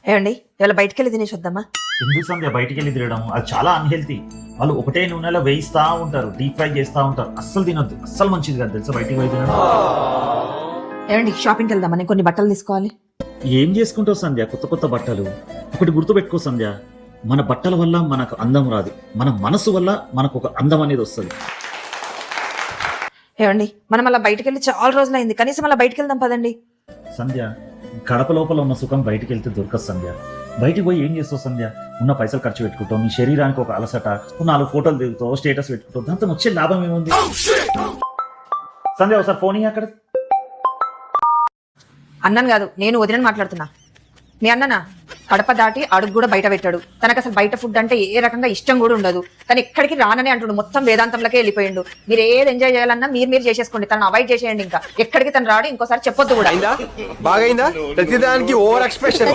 ఏమండి ఇవాళ బయటికి వెళ్ళి తినేసి వద్దామా? ఎందుకు సంధ్య బయటికి వెళ్ళి తినడం? అది చాలా అన్హెల్తీ. వాళ్ళు ఒకటే నూనెలో వేయిస్తా ఉంటారు, డీప్ ఫ్రై చేస్తా ఉంటారు. అస్సలు తినొద్దు, అస్సలు మంచిది కాదు తెలుసా బయటికి పోయి తినడం. ఏమండి షాపింగ్కి వెళ్దామా? నేను కొన్ని బట్టలు తీసుకోవాలి. ఏం చేసుకుంటావు సంధ్య కొత్త కొత్త బట్టలు? ఒకటి గుర్తుపెట్టుకో సంధ్య, మన బట్టల వల్ల మనకు అందం రాదు, మన మనసు వల్ల మనకు ఒక అందం అనేది వస్తుంది. ఏమండి మనం అలా బయటికి వెళ్ళి చాలా రోజులైంది, కనీసం అలా బయటికి వెళ్దాం పదండి. సంధ్య, గడప లోపల ఉన్న సుఖం బయటికి వెళ్తే దొరకదు సంధ్య. బయటికి పోయి ఏం చేస్తావు సంధ్య? ఉన్న పైసలు ఖర్చు పెట్టుకుంటావు, నీ శరీరానికి ఒక అలసట, 4 ఫోటోలు దిగుతావు, స్టేటస్ పెట్టుకుంటావు, దాంతో వచ్చే లాభం ఏముంది? సంధ్య ఒకసారి ఫోన్ ఇయ్యి అక్కడ. అన్నను కాదు, నేను వదినని మాట్లాడుతున్నా. మీ అన్ననా కడప దాటి అడుగు కూడా బయట పెట్టాడు. తనకు అసలు బయట ఫుడ్ అంటే ఏ రకంగా ఇష్టం కూడా ఉండదు. తను ఎక్కడికి రానని అంటుడు, మొత్తం వేదాంతంలోకే వెళ్ళిపోయిండు. మీరు ఏది ఎంజాయ్ చేయాలన్నా మీరు చేసేసుకోండి, తను అవాయిడ్ చేసేయండి. ఇంకా ఎక్కడికి తను రాడు, ఇంకోసారి చెప్పొద్దు కూడా. బాగైందా? ప్రతిదానికి ఓవర్ ఎక్స్ప్రెషన్.